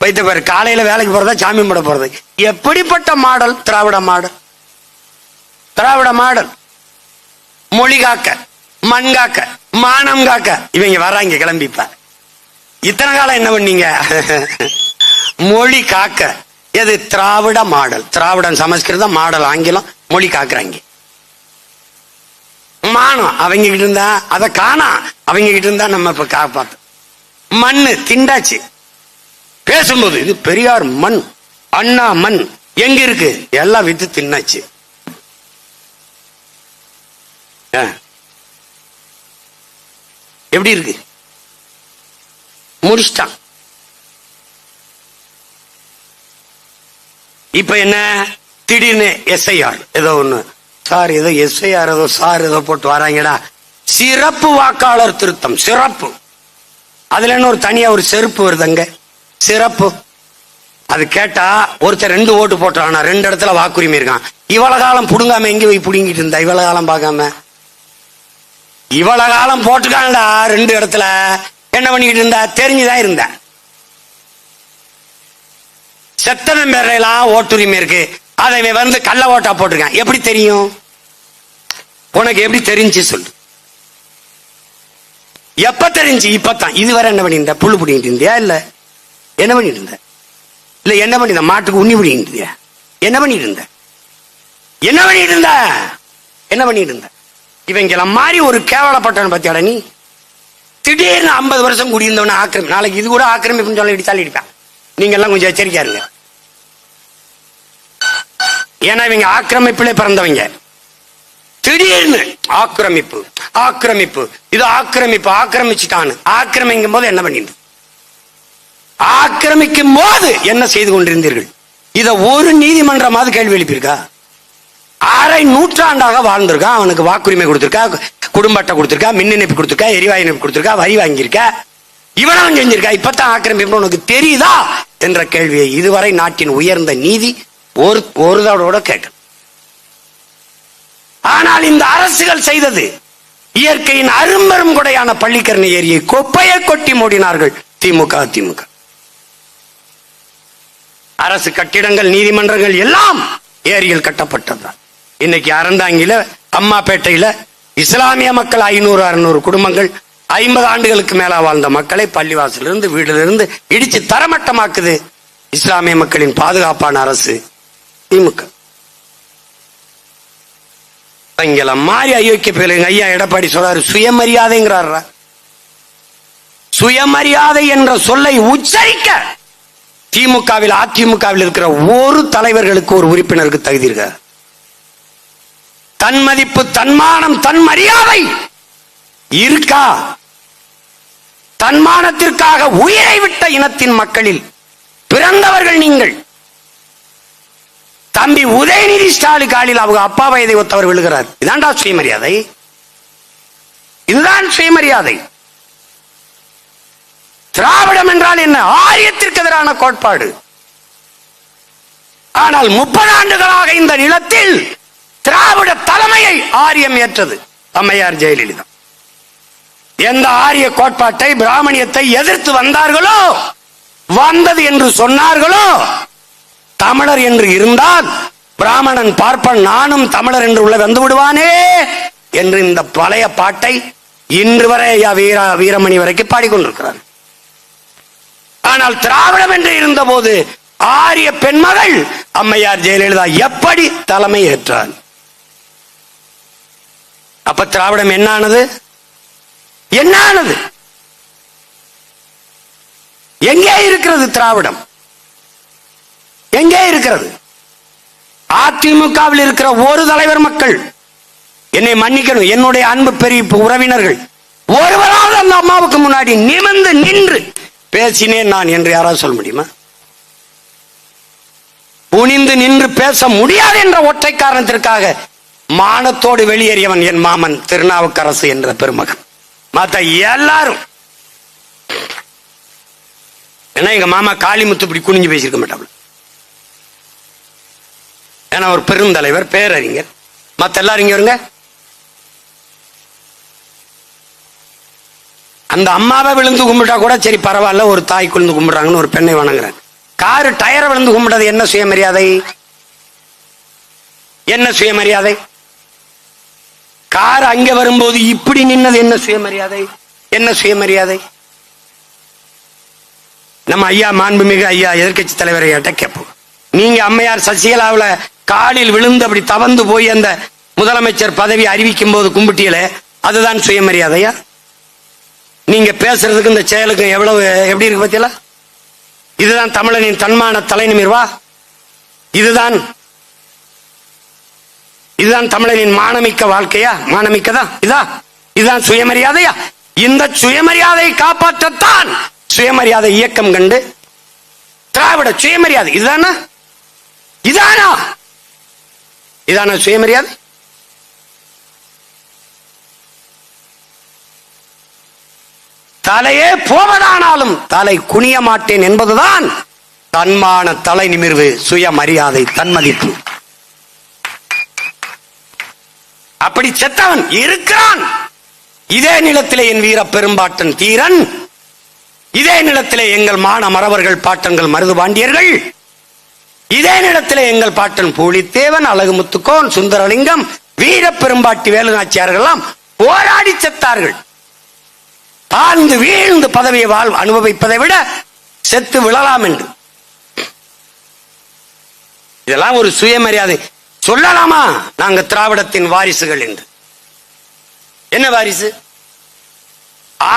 வைத்த பேர். காலையில வேலைக்கு போறதா சாமி போட போறது. எப்படிப்பட்ட மாடல்? திராவிட மாடல், திராவிட மாடல். மொழி காக்க, மண் காக்க, மானம் காக்க இவங்க வர்றாங்க கிளம்பிப்ப. இத்தனை காலம் என்ன பண்ணீங்க? மொழி காக்க. எது? திராவிட மாடல். திராவிடம் சமஸ்கிருதம், மாடல் ஆங்கிலம், மொழி காக்குறாங்க. மானம் அவங்க கிட்ட இருந்தா, அதை காணா அவங்க கிட்ட இருந்தா நம்ம இப்ப காப்பாத்து. மண்ணு திண்டாச்சு. பேசும்போது இது பெரியார் மண், அண்ணா மண் எங்க இருக்கு, எல்லாம் வித்து தின்னாச்சு. எப்படி இருக்கு? முடிச்சிட்டான். இப்ப என்ன? திடீர்னு எஸ்ஐஆர் ஏதோ ஒண்ணு, சார் ஏதோ எஸ்ஐஆர் ஏதோ சார் ஏதோ போட்டு வராங்கடா, சிறப்பு வாக்காளர் திருத்தம். சிறப்பு, அதுல என்ன ஒரு தனியா ஒரு செருப்பு வருதுங்க, சிறப்பு. அது கேட்டா ஒருத்தர் 2 ஓட்டு போட்டான், 2 இடத்துல வாக்குரிமை இருக்கான். இவ்வளவு காலம் புடுங்காம எங்க போய் புடுங்கிட்டு இருந்தா? இவ்வளவு காலம் பார்க்காம இவ்வளவு காலம் போட்டுக்காங்கடா 2 இடத்துல. என்ன பண்ணிக்கிட்டு இருந்தா? தெரிஞ்சுதான் இருந்த. செத்தவன் பேரெல்லாம் ஓட்டுரிமை இருக்கு, அதை வந்து கள்ள ஓட்டா போட்டிருக்கான். எப்படி தெரியும் உனக்கு? எப்படி தெரிஞ்சு சொல்லு. எப்ப தெரிஞ்சு? இப்பதான். இதுவரை என்ன பண்ணிருந்த? புல்லு பிடிங்கிட்டு இருந்தியா? இல்ல என்ன பண்ணிட்டு இருந்த? இல்ல என்ன பண்ணிருந்த? மாட்டுக்கு உண்ணி பிடிங்கிட்டு இருந்தியா? என்ன பண்ணிட்டு இருந்த? என்ன பண்ணிட்டு இருந்த? என்ன பண்ணிட்டு இருந்த? இவங்கள மாதிரி ஒரு கேவலப்பட்டவன் பத்தியாட நீ. திடீர்னு 50 வருஷம் குடியிருந்தவன ஆக்கிரமி, நாளைக்கு இது கூட ஆக்கிரமிப்புன்னு சொல்லி இடிச்சாலும் இடிப்பான். நீங்க எல்லாம் கொஞ்சம் எச்சரிக்கையா இருங்க. ஏன்னா இவங்க ஆக்கிரமிப்பிலே பிறந்தவங்க. திடீர்னு ஆக்கிரமிப்பு ஆக்கிரமிப்பு, இது ஆக்கிரமிப்பு, ஆக்கிரமிச்சுட்டான்னு. ஆக்கிரமிக்கும் போது என்ன பண்ணிட்டு, ஆக்கிரமிக்கும் போது என்ன செய்து கொண்டிருந்தீர்கள்? இத ஒரு நீதிமன்றமாவது கேள்வி எழுப்பியிருக்கா? அரை நூற்றாண்டாக வாழ்ந்திருக்கான். அவனுக்கு வாக்குரிமை கொடுத்திருக்கா, குடும்ப அட்டை கொடுத்திருக்கா, மின் இணைப்பு கொடுத்திருக்கா, எரிவாயு இணைப்பு கொடுத்திருக்கா, வரி வாங்கியிருக்கா, இவனும் செஞ்சிருக்கா. இப்பதான் ஆக்கிரமிப்பு உனக்கு தெரியுதா என்ற கேள்வியை இதுவரை நாட்டின் உயர்ந்த நீதி ஒரு தடவோட கேட்க. ஆனால் இந்த அரசுகள் செய்தது, இயற்கையின் அரும்பெரும் கொடையான பள்ளிக்கரணை ஏரியை கொப்பையை கொட்டி மூடினார்கள். திமுக அரசு கட்டிடங்கள், நீதிமன்றங்கள் எல்லாம் ஏரியில் கட்டப்பட்டதுதான். இன்னைக்கு அறந்தாங்கில, அம்மாப்பேட்டையில இஸ்லாமிய மக்கள் 500-600 குடும்பங்கள் 50 ஆண்டுகளுக்கு மேல வாழ்ந்த மக்களை பள்ளிவாசலிருந்து வீட்டிலிருந்து இடிச்சு தரமட்டமாக்குது இஸ்லாமிய மக்களின் பாதுகாப்பான அரசு திமுக. இங்கல மாறி அயோக்கிய பேருங்க. ஐயா எடப்பாடி சொல்றாரு சுயமரியாதைங்கிறார். சுயமரியாதை என்ற சொல்லை உச்சரிக்க திமுகவில் அதிமுகவில் இருக்கிற ஒரு தலைவர்களுக்கு, ஒரு உறுப்பினருக்கு தகுதி இருக்க. தன் மதிப்பு, தன்மானம், தன் மரியாதை இருக்கா? தன்மானத்திற்காக உயிரை விட்ட இனத்தின் மக்களில் பிறந்தவர்கள் நீங்கள். தம்பி உதயநிதி ஸ்டாலின் காலில் அவங்க அப்பா வயதை ஒத்தவர் விழுகிறார். இதான்டா சுயமரியாதை? இதுதான் சுயமரியாதை. திராவிடம் என்றால் என்ன? ஆரியத்திற்கு எதிரான கோட்பாடு. ஆனால் 30 ஆண்டுகளாக இந்த நிலத்தில் திராவிட தலைமையை ஆரியம் ஏற்றது அம்மையார் ஜெயலலிதா. எந்த ஆரிய கோட்பாட்டை, பிராமணியத்தை எதிர்த்து வந்தார்களோ, வந்தது என்று சொன்னார்களோ, தமிழர் என்று இருந்தால் பிராமணன் பார்ப்பன், நானும் தமிழர் என்று உள்ள வந்து விடுவானே என்று இந்த பழைய பாட்டை இன்று வரை வீரமணி வரைக்கும் பாடிக்கொண்டிருக்கிறார். ஆனால் திராவிடம் என்று இருந்த போது ஆரிய பெண்மகள் அம்மையார் ஜெயலலிதா எப்படி தலைமை ஏற்றார்? அப்ப திராவிடம் என்ன ஆனது? என்ன ஆனது? எங்கே இருக்கிறது திராவிடம்? எங்கே இருக்கிறது? அதிமுகவில் இருக்கிற ஒரு தலைவர் மக்கள், என்னை மன்னிக்கணும், என்னுடைய அன்பு பெரிய உறவினர்கள், ஒருவராவது அந்த அம்மாவுக்கு முன்னாடி நிமிர்ந்து நின்று பேசினேன் நான் என்று யாராவது சொல்ல முடியுமா? குனிந்து நின்று பேச முடியாது என்ற ஒற்றை காரணத்திற்காக மானத்தோடு வெளியேறியவன் என் மாமன் திருநாவுக்கரசு என்ற பெருமகன். மற்ற எல்லாரும் ஏன்னா எங்க மாமா காளிமுத்து இப்படி குனிஞ்சு பேசியிருக்க மாட்டாங்க. ஏன்னா ஒரு பெருந்தலைவர், பேரறிஞர். மத்த எல்லாரும் இங்க வருங்க. அந்த அம்மாவை விழுந்து கும்பிட்டா கூட சரி பரவாயில்ல, ஒரு தாய் குழுந்து கும்பிடுறாங்கன்னு ஒரு பெண்ணை வணங்குறாங்க. காரு டயரை விழுந்து கும்பிட்டது என்ன சுயமரியாதை? என்ன சுயமரியாதை? கார் அங்க வரும்போது இப்படி நின்னது என்ன சுயமரியாதை? என்ன சுயமரியாதை? நம்ம ஐயா மாண்புமிகு ஐயா எதிர்கட்சி தலைவரை கேட்போம். நீங்க அம்மையார் சசிகலாவுல காலில் விழுந்து அப்படி தவந்து போய் அந்த முதலமைச்சர் பதவி அறிவிக்கும் போது கும்பிட்டியல, அதுதான் சுயமரியாதையா? நீங்க பேசுறதுக்கு இந்த செயலுக்கு எவ்வளவு எப்படி இருக்கு பத்தியல? இதுதான் தமிழனின் தன்மான தலை நிமிர்வா? இதுதான் தமிழனின் மானமிக்க வாழ்க்கையா? மானமிக்கதா? இதுதான் சுயமரியாதையா? இந்த சுயமரியாதையை காப்பாற்றத்தான் சுயமரியாதை இயக்கம் கண்டு திராவிட சுயமரியாதை இதுதானா? இதான சுயமரியாதை? தலையே போவதானாலும் தலை குனிய மாட்டேன் என்பதுதான் தன்மான தலை நிமிர்வு, சுயமரியாதை, தன்மதிப்பு. அப்படி செத்தவன் இருக்கிறான். இதே நிலத்திலே என் வீர பெரும்பாட்டன் தீரன், இதே நிலத்திலே எங்கள் மான மறவர்கள் பாட்டன்கள் மருது பாண்டியர்கள், இதே நிலத்திலே எங்கள் பாட்டன் பூலித்தேவன், அழகுமுத்துக்கோன், சுந்தரலிங்கம், வீர பெரும்பாட்டி வேலுநாச்சியார்கள் எல்லாம் போராடி செத்தார்கள். தாழ்ந்து வீழ்ந்து பதவியை அனுபவிப்பதை விட செத்து விழலாம் என்று. இதெல்லாம் ஒரு சுயமரியாதை. சொல்லலாமா நாங்க திராவிடத்தின் வாரிசுகள் என்று? என்ன வாரிசு?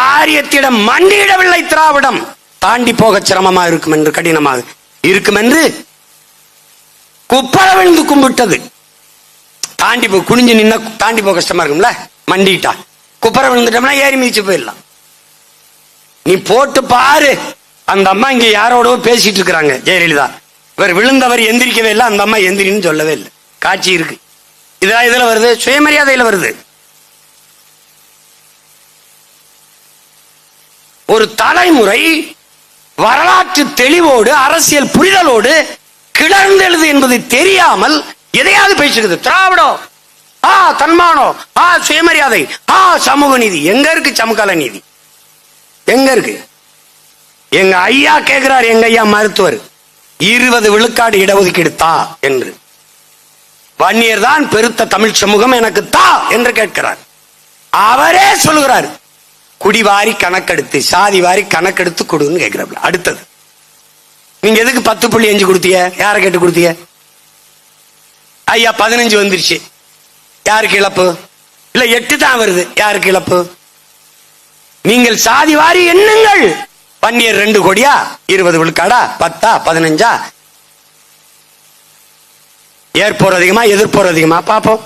ஆரியத்திடம் மண்டியிடவில்லை. திராவிடம் தாண்டி போக சிரமமா இருக்கும் என்று, கடினமாக இருக்கும் என்று குப்பர விழுந்து கும்பிட்டது. தாண்டி போய் குனிஞ்சு நின்ன தாண்டி போக கஷ்டமா இருக்கும்ல, மண்டிட்டா. குப்பர விழுந்துட்டோம்னா ஏறி மிதிச்சு போயிடலாம். நீ போட்டு பாரு, அந்த அம்மா இங்க யாரோட பேசிட்டு இருக்கிறாங்க, ஜெயலலிதா. இவர் விழுந்தவர் எந்திரிக்கவே இல்லை, அந்த அம்மா எந்திரின்னு சொல்லவே இல்லை. காட்சி இருக்கு. இதெல்லாம் இதுல வருது, சுயமரியாதையில வருது. ஒரு தலைமுறை வரலாற்று தெளிவோடு அரசியல் புரிதலோடு கிளர்ந்தெழுது என்பது தெரியாமல் எதையாவது பேசுகிறது. திராவிடம், தன்மானம், சுயமரியாதை, சமூக நீதி. எங்க இருக்கு சமகால நீதி? எங்க இருக்கு? எங்க ஐயா கேட்கிறார், எங்க ஐயா மருத்துவர், 20 விழுக்காடு இடஒதுக்கீடு தா என்று. வன்னியர் தான் பெருத்த தமிழ் சமூகம், எனக்கு தா என்று கேட்கிறார். அவரே சொல்லுகிறார், குடிவாரி கணக்கெடுத்து, சாதி வாரி கணக்கெடுத்து கொடுன்னு கேட்கிறார். அடுத்தது, நீங்க எதுக்கு 10.5 கொடுத்தீங்க? யாரை கேட்டு கொடுத்தீங்க? ஐயா 15 வந்துருச்சு, யாருக்கு இழப்பு? இல்ல 8 தான் வருது, யாருக்கு இழப்பு? நீங்கள் சாதி வாரி எண்ணுங்கள். வன்னியர் 2 கோடியா, 20 விழுக்காடா, 10 15? ஏற்போர் அதிகமா எதிர்ப்போர் அதிகமா பாப்போம்.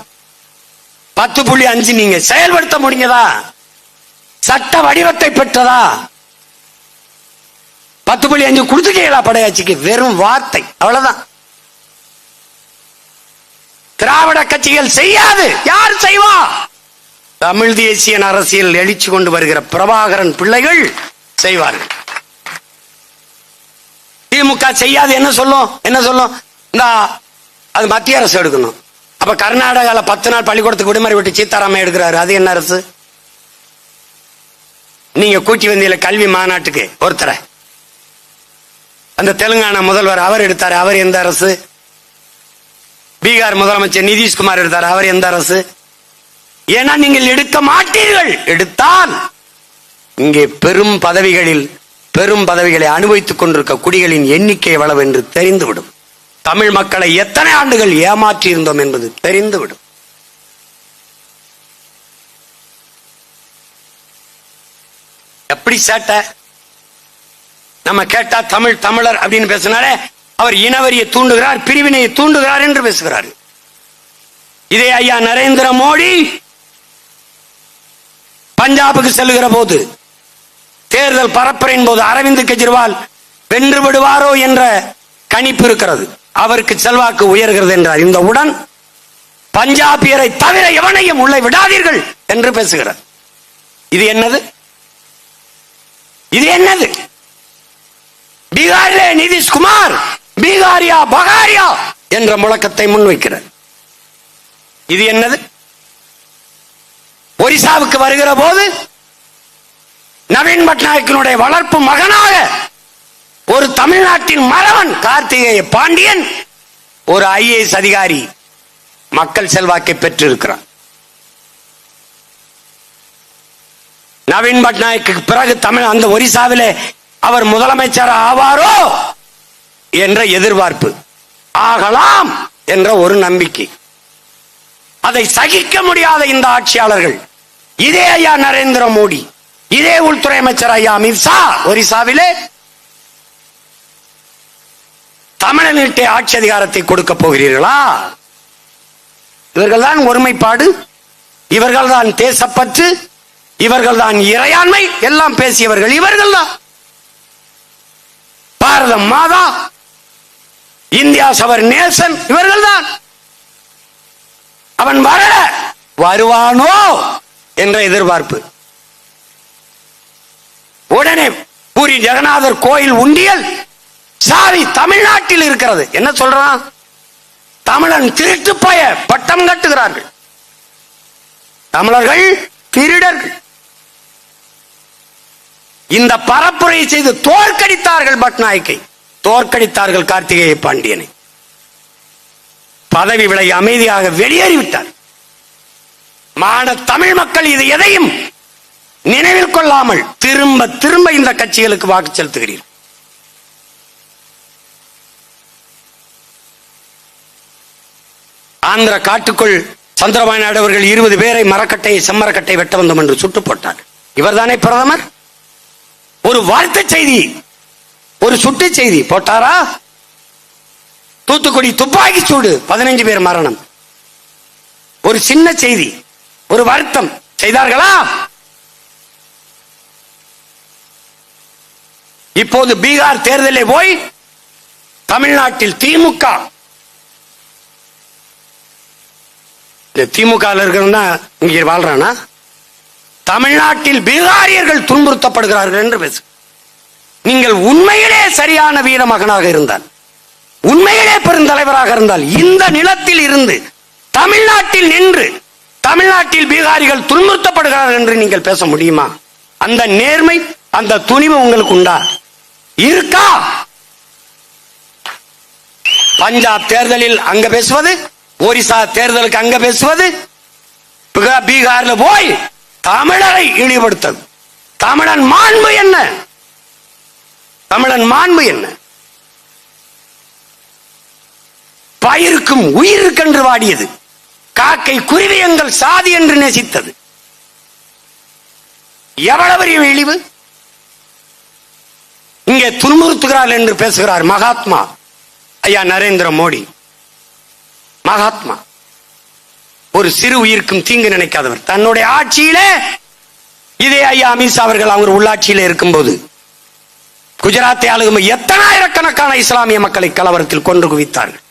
10.5 நீங்க செயல்படுத்த முடிஞ்சதா? சட்ட வடிவத்தை பெற்றதா? 10.5 கொடுத்துட்டீங்களா படையாட்சிக்கு? வெறும் வார்த்தை, அவ்வளவுதான். திராவிட கட்சிகள் செய்யாது. யார் செய்வா? தமிழ் தேசிய அரசியல் எழுச்சி கொண்டு வருகிற பிரபாகரன் பிள்ளைகள் செய்வார்கள். திமுக செய்யாது. என்ன சொல்லும்? என்ன சொல்லும்? இந்த அது மத்திய அரசு எடுக்கணும். அப்ப கர்நாடகால 10 நாள் பள்ளிக்கூடத்துக்கு விடுமுறை விட்டு சீதாராமன் எடுக்கிறாரு, அது என்ன அரசு? நீங்க கூட்டி வந்தீங்க கல்வி மாநாட்டுக்கு ஒருத்தரை, அந்த தெலுங்கானா முதல்வர் அவர் எடுத்தாரு, அவர் எந்த அரசு? பீகார் முதலமைச்சர் நிதிஷ்குமார் எடுத்தார், அவர் எந்த அரசு? ஏன்னா நீங்கள் எடுக்க மாட்டீர்கள். எடுத்தால் இங்கே பெரும் பதவிகளை அனுபவித்துக் கொண்டிருக்க குடிகளின் எண்ணிக்கை எவ்வளவு என்று தெரிந்துவிடும். தமிழ் மக்களை எத்தனை ஆண்டுகள் ஏமாற்றி இருந்தோம் என்பது தெரிந்துவிடும். எப்படி சேட்டை? நம்ம கேட்டா தமிழர் அப்படின்னு பேசினாலே அவர் இனவரியை தூண்டுகிறார், பிரிவினையை தூண்டுகிறார் என்று பேசுகிறார். இதே ஐயா நரேந்திர மோடி பஞ்சாபுக்கு செல்லுகிற போது, தேர்தல் பரப்புரையின் போது அரவிந்த் கெஜ்ரிவால் வென்று விடுவாரோ என்ற கணிப்பு இருக்கிறது, அவருக்கு செல்வாக்கு உயர்கிறது என்றார். இந்த உடன் பஞ்சாபியரை தவிர எவனையும் உள்ளே விடாதீர்கள் என்று பேசுகிறார். இது என்னது? இது என்னது? பீகாரிலே நிதிஷ்குமார் பீகாரியா பகாரியா என்ற முழக்கத்தை முன்வைக்கிறார். இது என்னது? ஒரிசாவுக்கு வருகிற போது நவீன் பட்நாயக்கினுடைய வளர்ப்பு மகனாக ஒரு தமிழ்நாட்டின் மறவன் கார்த்திகேய பாண்டியன் ஒரு IAS அதிகாரி மக்கள் செல்வாக்கை பெற்றிருக்கிறார். நவீன் பட்நாயக்கு பிறகு அந்த ஒரிசாவிலே அவர் முதலமைச்சர் ஆவாரோ என்ற எதிர்பார்ப்பு, ஆகலாம் என்ற ஒரு நம்பிக்கை. அதை சகிக்க முடியாத இந்த ஆட்சியாளர்கள், இதே ஐயா நரேந்திர மோடி, இதே உள்துறை அமைச்சர் ஐயா அமித்ஷா ஒரிசாவிலே தமிழனிட்டே ஆட்சி அதிகாரத்தை கொடுக்க போகிறீர்களா? இவர்கள்தான் ஒருமைப்பாடு, இவர்கள்தான் தேசப்பற்று, இவர்கள்தான் இறையாண்மை எல்லாம் பேசியவர்கள் இவர்கள்தான். பாரத மாதா, இந்தியா சவர் நேசன் இவர்கள்தான். அவன் வருவானோ என்ற எதிர்பார்ப்பு. உடனே பூரி ஜெகநாதர் கோயில் உண்டியல் சாவி தமிழ்நாட்டில் இருக்கிறது. என்ன சொல்றான்? தமிழன் திருட்டு பய பட்டம் கட்டுகிறார்கள். தமிழர்கள் திருடர்கள். இந்த பரப்புரை செய்து தோற்கடித்தார்கள் பட்நாயக்கை, தோற்கடித்தார்கள் கார்த்திகேய பாண்டியனை. பதவி விலகி அமைதியாக வெளியேறிவிட்டார். மான தமிழ் மக்கள் இது எதையும் நினைவில் கொள்ளாமல் திரும்ப திரும்ப இந்த கட்சிகளுக்கு வாக்கு செலுத்துகிறீர்கள். ஆந்திர காட்டுக்குள் சந்திரபாபு நாயுடு அவர்கள் 20 பேரை மரக்கட்டையை செம்மரக்கட்டை வெட்ட வந்தோம் என்று சுட்டு போட்டார். இவர்தானே பிரதமர்? ஒரு வாழ்த்து செய்தி, ஒரு சுட்டு செய்தி போட்டாரா? தூத்துக்குடி துப்பாக்கி சூடு 15 பேர் மரணம், ஒரு சின்ன செய்தி, ஒரு வருத்தம் செய்தார்களா? இப்போது பீகார் தேர்தலில் போய் தமிழ்நாட்டில் திமுக இருக்கிறதா இங்கே வாழ்றானா? தமிழ்நாட்டில் பீகாரியர்கள் துன்புறுத்தப்படுகிறார்கள் என்று பேசு. நீங்கள் உண்மையிலே சரியான வீர மகனாக இருந்தால், உண்மையிலே பெருந்தலைவராக இருந்தால், இந்த நிலத்தில் இருந்து தமிழ்நாட்டில் நின்று தமிழ்நாட்டில் பீகாரிகள் துன்புறுத்தப்படுகிறார்கள் என்று நீங்கள் பேச முடியுமா? அந்த நேர்மை, அந்த துணிவு உங்களுக்கு உண்டா? இருக்கா? பஞ்சாப் தேர்தலில் அங்க பேசுவது, ஒரிசா தேர்தலுக்கு அங்க பேசுவது, பீகார்ல போய் தமிழரை இழிவுபடுத்தது. தமிழன் மாண்பு என்ன? தமிழன் மாண்பு என்ன? பயிருக்கும் உயிருக்கென்று வாடியது, காக்கை குருவி எங்கள் சாதி என்று நேசித்தது. எவ்வளவு பெரிய இழிவு! இங்கே துன்புறுத்துகிறார் என்று பேசுகிறார் மகாத்மா ஐயா நரேந்திர மோடி. மகாத்மா ஒரு சிறு உயிருக்கும் தீங்கு நினைக்காதவர். தன்னுடைய ஆட்சியிலே இதே ஐயா அமித்ஷா அவர்கள் அவர் உள்ளாட்சியிலே இருக்கும்போது குஜராத்தை ஆளும் எத்தனாயிரக்கணக்கான இஸ்லாமிய மக்களை கலவரத்தில் கொன்று குவித்தார்கள்.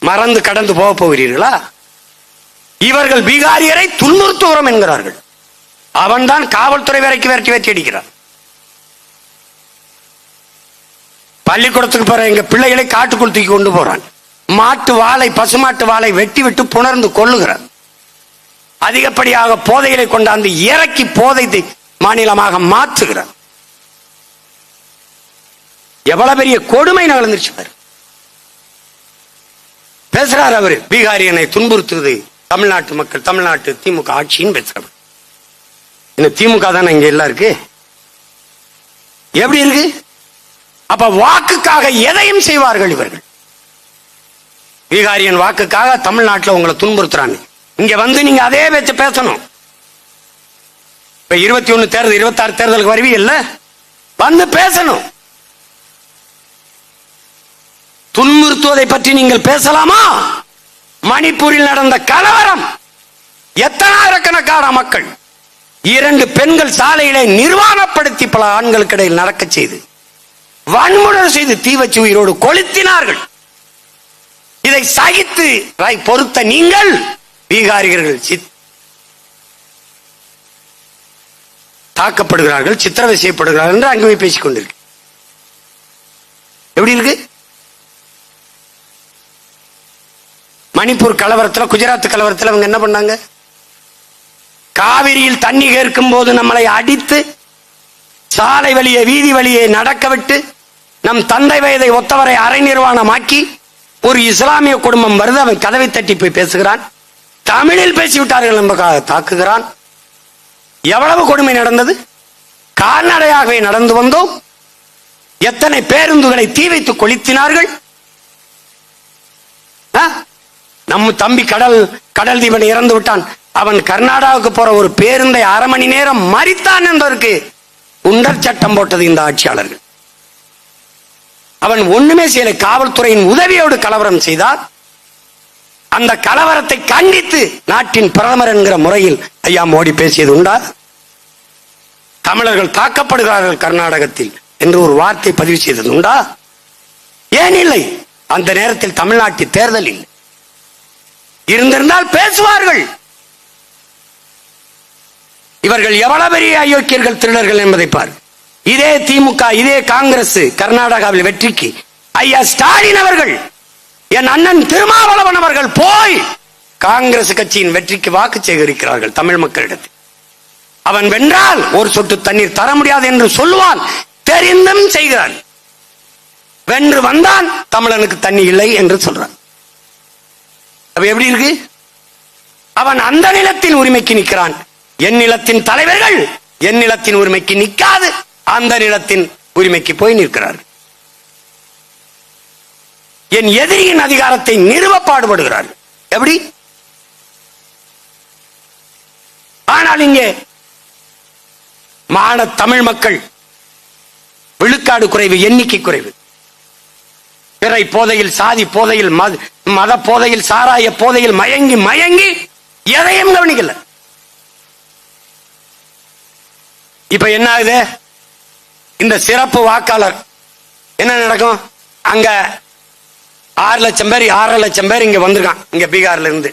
மறந்து கடந்து போக போகிறீர்களா? இவர்கள் பீகாரியரை துன்புறுத்துகிறோம் என்கிறார்கள். அவன்தான் காவல்துறை வரைக்கும் விரட்டி அடிக்கிறார். பள்ளிக்கூடத்துக்கு போற எங்க பிள்ளைகளை காட்டுக்குள் தூக்கி கொண்டு போறான். மாட்டு வாளை, பசுமாட்டு வாளை வெட்டி விட்டு புணர்ந்து கொள்ளுகிறார். அதிகப்படியாக போதைகளை கொண்டாந்து இறக்கி போதை மாநிலமாக மாற்றுகிறார். எவ்வளவு பெரிய கொடுமை நடந்துருச்சு பாரு. பேசுறார் அவரு, பீகாரியனை துன்புறுத்துவது தமிழ்நாட்டு மக்கள், தமிழ்நாட்டு திமுக ஆட்சின்னு பேசுறாரு. இந்த திமுக தானே இங்க எல்லாம் இருக்கு. எப்படி இருக்கு? அப்ப வாக்குக்காக எதையும் செய்வார்கள் இவர்கள். பீகாரியன் வாக்குக்காக தமிழ்நாட்டில் உங்களை துன்புறுத்துறாங்க. இங்க வந்து நீங்க அதே வச்சு பேசணும். இப்ப 21 தேர்தல், 26 தேர்தலுக்கு வருவீங்கல்ல, வந்து பேசணும். துன்புறுத்துவதை பற்றி நீங்கள் பேசலாமா? மணிப்பூரில் நடந்த கலவரம், எத்தனாயிரக்கணக்கான மக்கள், 2 பெண்கள் சாலையிலே நிர்வாணப்படுத்தி பல ஆண்களுக்கு இடையில் நடக்க செய்து வன்முறை செய்து தீ வச்சு உயிரோடு கொளுத்தினார்கள். இதை சகித்து பொறுத்த நீங்கள் பீகாரிகள் தாக்கப்படுகிறார்கள், சித்திரவதை செய்யப்படுகிறார்கள் என்று அங்கே போய் பேசிக் கொண்டிருக்கு. எப்படி இருக்கு? மணிப்பூர் கலவரத்தில், குஜராத் கலவரத்தில் அவங்க என்ன பண்ணாங்க? காவிரியில் தண்ணி கேட்கும் போது நம்மளை அடித்து சாலை வழியே, வீதி வழியே நடக்க விட்டு, நம் தந்தை வயதை ஒத்தவரை அரை நிர்வாணமாக்கி, ஒரு இஸ்லாமிய குடும்பம் வருது, அவன் கதவை தட்டி போய் பேசுகிறான், தமிழில் பேசிவிட்டார்கள் என்பதாக தாக்குகிறான். எவ்வளவு கொடுமை நடந்தது! கால்நடையாகவே நடந்து வந்தோம். எத்தனை பேருந்துகளை தீ வைத்து கொளுத்தினார்கள். நம்ம தம்பி கடல் தீபன் இறந்து விட்டான், அவன் கர்நாடகாவுக்கு போற ஒரு பேருந்தை 1/2 மணி நேரம் மறித்தான் என்பதற்கு குண்டர் சட்டம் போட்டது இந்த ஆட்சியாளர்கள். அவன் ஒண்ணுமே செய்யல, காவல்துறையின் உதவியோடு கலவரம் செய்தார். அந்த கலவரத்தை கண்டித்து நாட்டின் பிரதமர் என்கிற முறையில் ஐயா மோடி பேசியது உண்டா? தமிழர்கள் தாக்கப்படுகிறார்கள் கர்நாடகத்தில் என்று ஒரு வார்த்தை பதிவு செய்தது உண்டா? ஏன் இல்லை? அந்த நேரத்தில் தமிழ்நாட்டில் தேர்தல் இல்லை. இருந்திருந்தால் பேசுவார்கள். இவர்கள் எவ்வளவு பெரிய அயோக்கியர்கள், திருடர்கள் என்பதை பார். இதே திமுக, இதே காங்கிரஸ் கர்நாடகாவில் வெற்றிக்கு ஐயா ஸ்டாலின் அவர்கள், என் அண்ணன் திருமாவளவன் அவர்கள் போய் காங்கிரஸ் கட்சியின் வெற்றிக்கு வாக்கு சேகரிக்கிறார்கள் தமிழ் மக்களிடத்தில். அவன் வென்றால் ஒரு சொட்டு தண்ணீர் தர முடியாது என்று சொல்லுவான், தெரிந்தும் செய்கிறான். வென்று வந்தான், தமிழனுக்கு தண்ணி இல்லை என்று சொல்றான். எப்படி இருக்கு? அவன் அந்த நிலத்தின் உரிமைக்கு நிற்கிறான். என் நிலத்தின் தலைவர்கள் என் நிலத்தின் உரிமைக்கு நிற்காது, அந்த நிலத்தின் உரிமைக்கு போய் நிற்கிறார்கள். என் எதிரியின் அதிகாரத்தை நிறுவ பாடுபடுகிறார்கள். எப்படி? ஆனால் இங்கே மான தமிழ் மக்கள் விழுக்காடு குறைவு, எண்ணிக்கை குறைவு. பிறை போதையில், சாதி போதையில், மத போதையில், சாராய போதையில் மயங்கி மயங்கி எதையும் கவனிக்கல. இப்ப என்ன ஆகுது? இந்த சிறப்பு வாக்காளர் என்ன நடக்கும்? அங்க 6 லட்சம் பேர் 6.5 லட்சம் பேர் இங்க வந்திருக்கான், இங்க பீகார்ல இருந்து.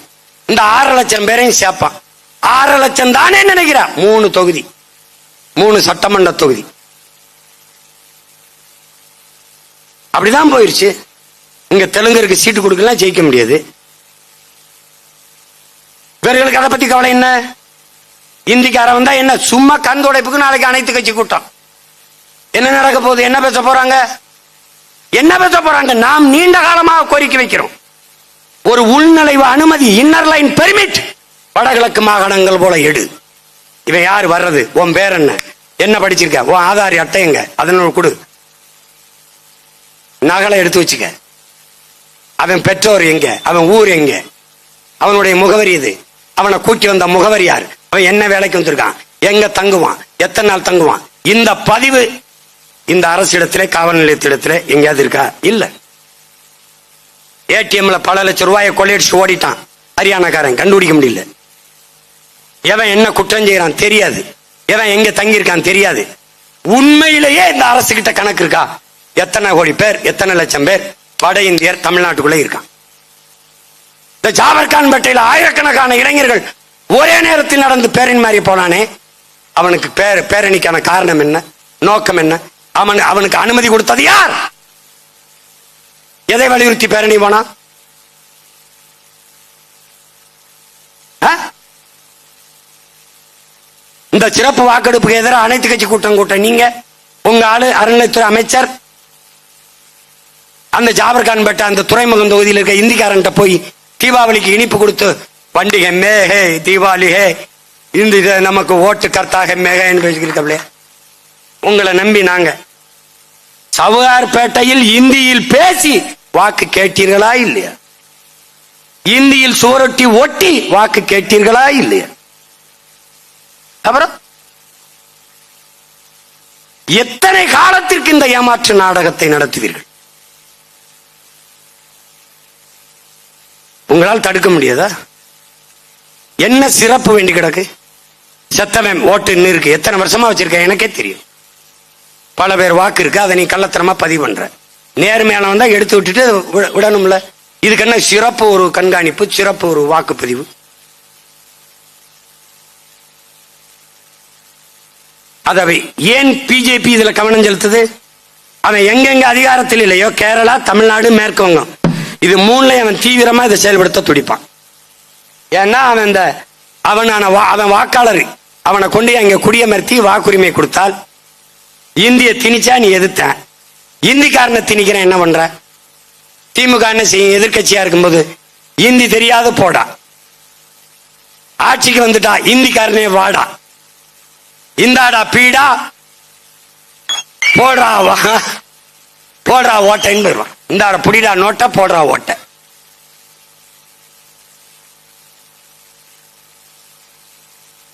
இந்த 6 லட்சம் பேரையும் சேர்ப்பான். 6 லட்சம் தானே நினைக்கிறா. 3 தொகுதி, 3 சட்டமன்ற தொகுதி. அப்படிதான் போயிருச்சு. இங்க தெலுங்கருக்கு சீட்டு கொடுக்கலாம், ஜெயிக்க முடியாது. இவர்களுக்கு அதை பத்தி கவலை என்ன? இந்திக்கார வந்தா என்ன? சும்மா கண் துடைப்புக்கு நாளைக்கு அனைத்து கட்சி கூட்டம். என்ன நடக்க போகுது? என்ன பேச போறாங்க? என்ன பேச போறாங்க? நாம் நீண்ட காலமாக கோரிக்கை வைக்கிறோம். ஒரு உள்நுழைவு அனுமதி, இன்னர் லைன் பெர்மிட் வடகிழக்கு மாகாணங்கள் போல எடு. இவன் யாரு வர்றது? உன் பேர் என்ன? என்ன படிச்சிருக்க? உன் ஆதார் அட்டை எங்க? அதனோட கொடு. நகலை எடுத்து வச்சுக்க. அவன் பெற்றோர் எங்க? அவன் ஊர் எங்க? அவனுடைய முகவரி இது. அவனை கூட்டி வந்த முகவரி யார்? அவன் என்ன வேலைக்கு வந்திருக்கான்? எங்க தங்குவான்? எத்தனை நாள் தங்குவான்? இந்த பதிவு இந்த அரசிடத்திலே, காவல் நிலையத்திடத்திலே எங்கேயாவது இருக்கா? இல்ல. ஏடிஎம்ல பல லட்சம் ரூபாயை கொள்ளையடிச்சு ஓடிட்டான் ஹரியானாக்காரன், கண்டுபிடிக்க முடியல. எவன் என்ன குற்றம் செய்யறான் தெரியாது. எவன் எங்க தங்கி இருக்கான் தெரியாது. உண்மையிலேயே இந்த அரசு கிட்ட கணக்கு இருக்கா? எத்தனை கோடி பேர், எத்தனை லட்சம் பேர் வட இந்தியர் தமிழ்நாட்டுக்குள்ள இருக்கான்? இந்த ஜாபர்கான் பேட்டையில் ஆயிரக்கணக்கான இளைஞர்கள் ஒரே நேரத்தில் நடந்து பேரணி மாறி போனானே, அவனுக்கு பேரணிக்கான காரணம் என்ன? நோக்கம் என்ன? அவனுக்கு அனுமதி கொடுத்தது யார்? எதை வலியுறுத்தி பேரணி போனா? இந்த சிறப்பு வாக்கெடுப்புக்கு எதிராக அனைத்து கட்சி கூட்டம் நீங்க, உங்க ஆளு அறநிலைத்துறை அமைச்சர் அந்த ஜாபர்கான் பேட்டை அந்த துறைமுகம் தொகுதியில் இருக்க இந்திக்காரன்ட்ட போய் தீபாவளிக்கு இனிப்பு கொடுத்து பண்டிகை மேகே தீபாவளி ஹே இந்த நமக்கு ஓட்டு கர்த்தாக மேகன்னு பேசிக்கிறீங்களே. உங்களை நம்பி நாங்க சவுகார்பேட்டையில் இந்தியில் பேசி வாக்கு கேட்டீர்களா இல்லையா? இந்தியில் சுவரொட்டி ஒட்டி வாக்கு கேட்டீர்களா இல்லையா? அப்புறம் எத்தனை காலத்திற்கு இந்த ஏமாற்று நாடகத்தை நடத்துவீர்கள்? உங்களால் தடுக்க முடியாதா? என்ன சிறப்பு வேண்டி கிடக்கு? செத்தவன் ஓட்டு இருக்கு, எத்தனை வருஷமா வச்சிருக்க எனக்கே தெரியும். பல பேர் வாக்கு இருக்கு, அதை நீ கள்ளத்தனமா பதிவு பண்ற. நேர்மையான வந்தா எடுத்து விட்டுட்டு விடணும்ல. இதுக்கு என்ன சிறப்பு ஒரு கண்காணிப்பு, சிறப்பு ஒரு வாக்குப்பதிவு? அதவை ஏன் பிஜேபி இதுல கவனம் செலுத்துது? அவன் எங்கெங்க அதிகாரத்தில் இல்லையோ, கேரளா, தமிழ்நாடு, மேற்கு வங்கம், இது 3ல அவன் தீவிரமா இதை செயல்படுத்த துடிப்பான். ஏன்னா அவன் வாக்காளர், அவனை கொண்டு அங்க குடியமர்த்தி வாக்குரிமை கொடுத்தால், இந்திய திணிச்சா நீ எதிர்த்த, இந்திக்காரனை திணிக்கிறேன் என்ன பண்ற? திமுக என்ன செய்யும்? எதிர்கட்சியா இருக்கும்போது இந்தி தெரியாது போடா, ஆட்சிக்கு வந்துட்டா இந்திக்காரனே வாடா, இந்தாடா பீடா போடுறா போடுறா ஓட்டைன்னு போயிடுவான். இந்தாட புடிடா நோட்டை, போடுறா ஓட்டை.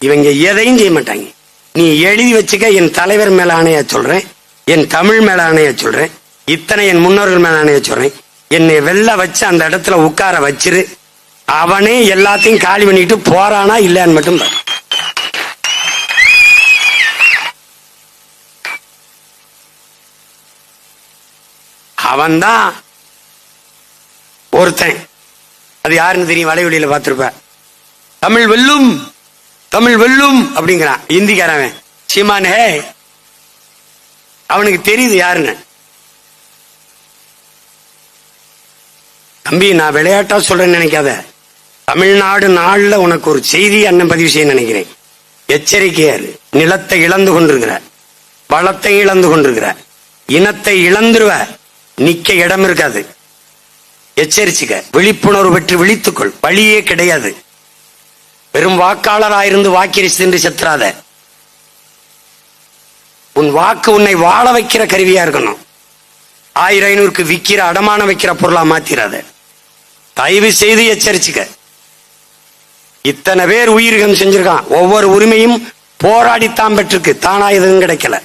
இவங்க எதையும் செய்ய மாட்டாங்க. நீ எழுதி வச்சுக்க, என் தலைவர் மேல ஆணையா சொல்றேன், என் தமிழ் மேல ஆணையா சொல்றேன், இத்தனை என் முன்னோர்கள் மேல ஆணையா சொல்றேன், என்னை வெள்ள வச்சு அந்த இடத்துல உட்கார வச்சிரு, அவனே எல்லாத்தையும் காலி பண்ணிட்டு போறானா இல்லையான்னு மட்டும் பாரு. அவன்தான் ஒருத்தன், அது யாருன்னு தெரியும், வலைவெளியில பார்த்திருப்ப, தமிழ் வெல்லும் தமிழ் வெல்லும் அப்படிங்கிறான் இந்திக்காரன் சீமான். ஹே, அவனுக்கு தெரியுது யாருன்னு. தம்பி, நான் விளையாட்டா சொல்றேன்னு நினைக்காத. தமிழ்நாடு நாள்ல உனக்கு ஒரு செய்தி அண்ணன் பதிவு செய்ய நினைக்கிறேன். எச்சரிக்கையாரு. நிலத்தை இழந்து கொண்டிருக்கிற, வளத்தை இழந்து கொண்டிருக்கிற, இனத்தை இழந்துருவ, நிக்க இடம் இருக்காது. எச்சரிச்சுக்க, விழிப்புணர்வு பெற்று விழித்துக்கொள். வழியே கிடையாது. வெறும் வாக்காளராயிருந்து வாக்கிரிச்சு என்று செத்துறாத. உன் வாக்கு உன்னை வாழ வைக்கிற கருவியா இருக்கணும். 1500 விக்கிற அடமான வைக்கிற பொருளா மாத்திராத. தயவு செய்து எச்சரிச்சுக்க. இத்தனை பேர் உயிரிழம் செஞ்சிருக்கான். ஒவ்வொரு உரிமையும் போராடித்தான் பெற்றிருக்கு. தானா எதுவும் கிடைக்கல.